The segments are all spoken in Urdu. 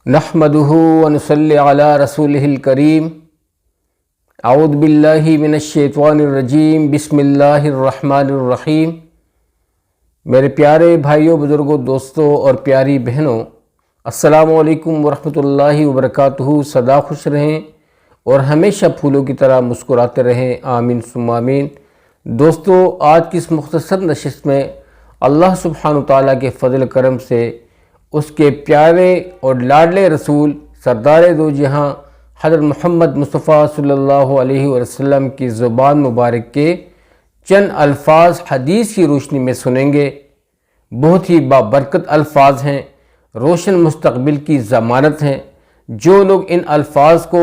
نحمدہ ونصلی علی رسولہ الکریم اعوذ باللہ من الشیطان الرجیم بسم اللہ الرحمن الرحیم۔ میرے پیارے بھائیوں، بزرگوں، دوستوں اور پیاری بہنوں، السلام علیکم ورحمۃ اللہ وبرکاتہ۔ سدا خوش رہیں اور ہمیشہ پھولوں کی طرح مسکراتے رہیں، آمین ثم آمین۔ دوستو، آج کی اس مختصر نشست میں اللہ سبحانہ وتعالیٰ کے فضل کرم سے اس کے پیارے اور لاڈلے رسول سردار دو جہاں حضرت محمد مصطفیٰ صلی اللہ علیہ وسلم کی زبان مبارک کے چند الفاظ حدیث کی روشنی میں سنیں گے۔ بہت ہی بابرکت الفاظ ہیں، روشن مستقبل کی ضمانت ہیں۔ جو لوگ ان الفاظ کو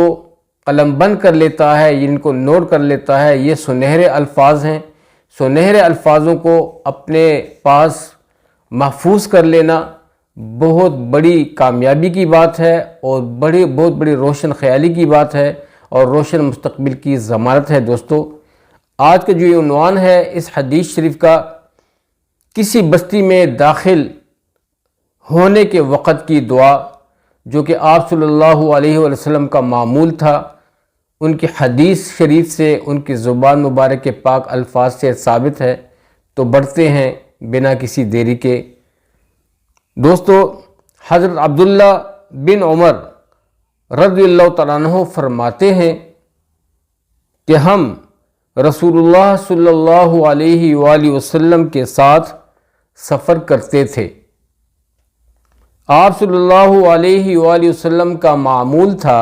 قلم بند کر لیتا ہے، ان کو نوٹ کر لیتا ہے، یہ سنہرے الفاظ ہیں۔ سنہرے الفاظوں کو اپنے پاس محفوظ کر لینا بہت بڑی کامیابی کی بات ہے اور بہت بڑی روشن خیالی کی بات ہے اور روشن مستقبل کی ضمانت ہے۔ دوستو، آج کا جو یہ عنوان ہے اس حدیث شریف کا، کسی بستی میں داخل ہونے کے وقت کی دعا، جو کہ آپ صلی اللہ علیہ وسلم کا معمول تھا، ان کی حدیث شریف سے، ان کی زبان مبارک کے پاک الفاظ سے ثابت ہے۔ تو بڑھتے ہیں بنا کسی دیری کے۔ دوستو، حضرت عبداللہ بن عمر رضی اللہ تعالیٰ عنہ فرماتے ہیں کہ ہم رسول اللہ صلی اللہ علیہ وآلہ وسلم کے ساتھ سفر کرتے تھے۔ آپ صلی اللہ علیہ وآلہ وسلم کا معمول تھا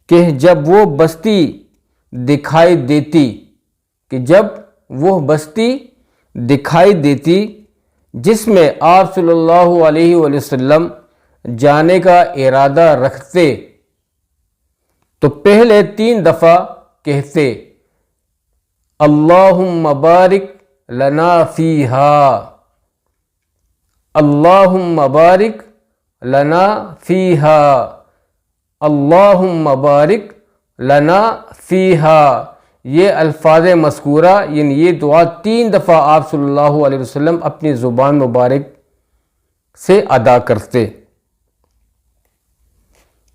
کہ جب وہ بستی دکھائی دیتی جس میں آپ صلی اللہ علیہ وآلہ وسلم جانے کا ارادہ رکھتے تو پہلے 3 دفعہ کہتے، اللہم بارک لنا فیہا، اللہم بارک لنا فیہا، اللہم بارک لنا فیہا۔ یہ الفاظ مذکورہ، یعنی یہ دعا 3 دفعہ آپ صلی اللہ علیہ وسلم اپنی زبان مبارک سے ادا کرتے،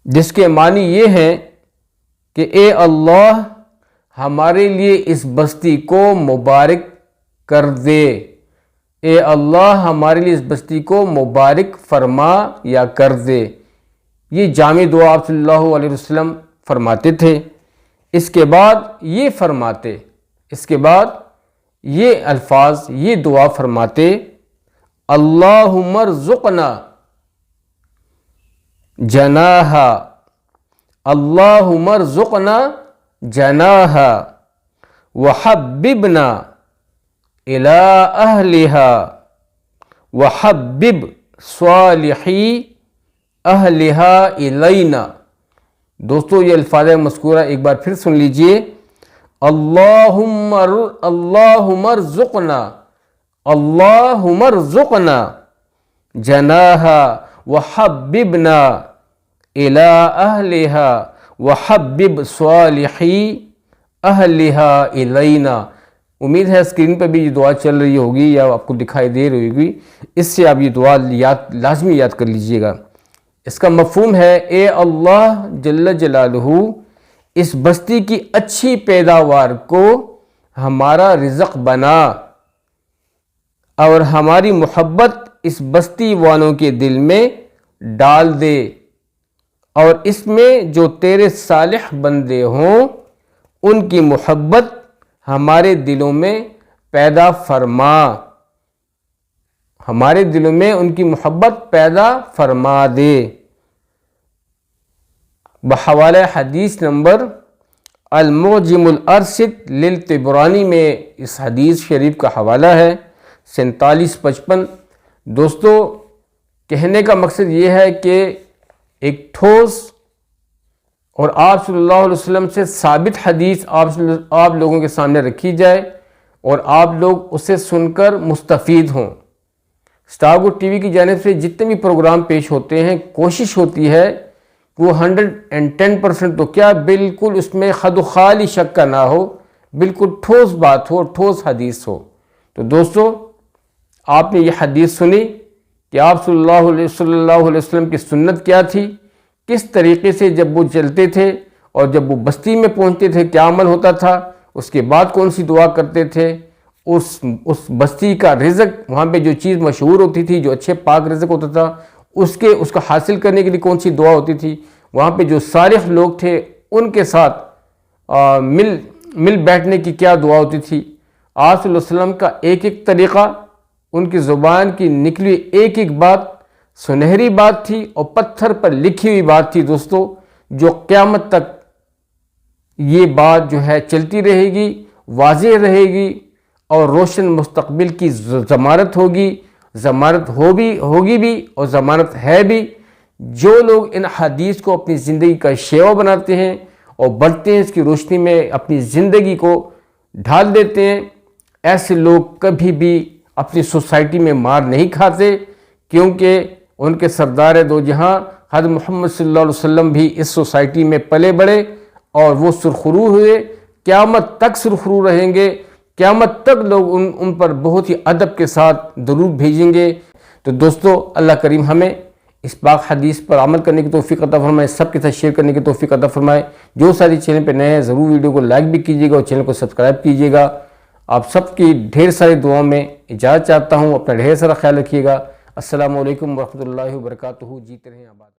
جس کے معنی یہ ہیں کہ اے اللہ، ہمارے لیے اس بستی کو مبارک کر دے، اے اللہ ہمارے لیے اس بستی کو مبارک فرما یا کر دے۔ یہ جامع دعا آپ صلی اللہ علیہ وسلم فرماتے تھے۔ اس کے بعد یہ الفاظ، یہ دعا فرماتے، اللہم ارزقنا جناحا، اللہم ارزقنا جناحا وحببنا الی اہلہا وحبب صالحی اہلہا الینا۔ دوستو، یہ الفاظ مذکورہ ایک بار پھر سن لیجئے۔ اللہم ارزقنا جناحا وحببنا الی اہلہا وحبب صالحی اہلہا الینا۔ امید ہے اسکرین پہ بھی یہ دعا چل رہی ہوگی یا آپ کو دکھائی دے رہی ہوگی، اس سے آپ یہ دعا لازمی یاد کر لیجئے گا۔ اس کا مفہوم ہے، اے اللہ جل جلالہ، اس بستی کی اچھی پیداوار کو ہمارا رزق بنا اور ہماری محبت اس بستی والوں کے دل میں ڈال دے، اور اس میں جو تیرے صالح بندے ہوں ان کی محبت ہمارے دلوں میں پیدا فرما، ہمارے دلوں میں ان کی محبت پیدا فرما دے۔ بحوالہ حدیث نمبر المعجم الارشد للطبرانی میں اس حدیث شریف کا حوالہ ہے 4755۔ دوستو، کہنے کا مقصد یہ ہے کہ ایک ٹھوس اور آپ صلی اللہ علیہ وسلم سے ثابت حدیث آپ لوگوں کے سامنے رکھی جائے اور آپ لوگ اسے سن کر مستفید ہوں۔ اسٹار گو ٹی وی کی جانب سے جتنے بھی پروگرام پیش ہوتے ہیں، کوشش ہوتی ہے کہ وہ 110% تو کیا، بالکل اس میں خد و خالی شک کا نہ ہو، بالکل ٹھوس بات ہو، ٹھوس حدیث ہو۔ تو دوستو، آپ نے یہ حدیث سنی کہ آپ صلی اللہ علیہ وسلم کی سنت کیا تھی، کس طریقے سے جب وہ چلتے تھے اور جب وہ بستی میں پہنچتے تھے کیا عمل ہوتا تھا، اس کے بعد کون سی دعا کرتے تھے، اس بستی کا رزق، وہاں پہ جو چیز مشہور ہوتی تھی، جو اچھے پاک رزق ہوتا تھا، اس کا حاصل کرنے کے لیے کون سی دعا ہوتی تھی، وہاں پہ جو صالح لوگ تھے ان کے ساتھ مل بیٹھنے کی کیا دعا ہوتی تھی۔ آپ صلی اللہ علیہ وسلم کا ایک ایک طریقہ، ان کی زبان کی نکلی ایک ایک بات سنہری بات تھی اور پتھر پر لکھی ہوئی بات تھی دوستو، جو قیامت تک یہ بات جو ہے چلتی رہے گی، واضح رہے گی اور روشن مستقبل کی ضمانت ہوگی، ضمانت ہوگی بھی اور ضمانت ہے بھی۔ جو لوگ ان حدیث کو اپنی زندگی کا شیوا بناتے ہیں اور بڑھتے ہیں اس کی روشنی میں اپنی زندگی کو ڈھال دیتے ہیں، ایسے لوگ کبھی بھی اپنی سوسائٹی میں مار نہیں کھاتے، کیونکہ ان کے سردار دو جہاں حضرت محمد صلی اللہ علیہ وسلم بھی اس سوسائٹی میں پلے بڑھے اور وہ سرخرو ہوئے، قیامت تک سرخرو رہیں گے، قیامت تک لوگ ان پر بہت ہی ادب کے ساتھ درود بھیجیں گے۔ تو دوستو، اللہ کریم ہمیں اس پاک حدیث پر عمل کرنے کی توفیق عطا فرمائے، سب کے ساتھ شیئر کرنے کی توفیق عطا فرمائے۔ جو ساری چینل پہ نئے ہیں ضرور ویڈیو کو لائک بھی کیجیے گا اور چینل کو سبسکرائب کیجیے گا۔ آپ سب کی ڈھیر ساری دعاؤں میں اجازت چاہتا ہوں، اپنا ڈھیر سارا خیال رکھیے گا۔ السلام علیکم ورحمۃ اللہ وبرکاتہ۔ جیتے رہیں آباد۔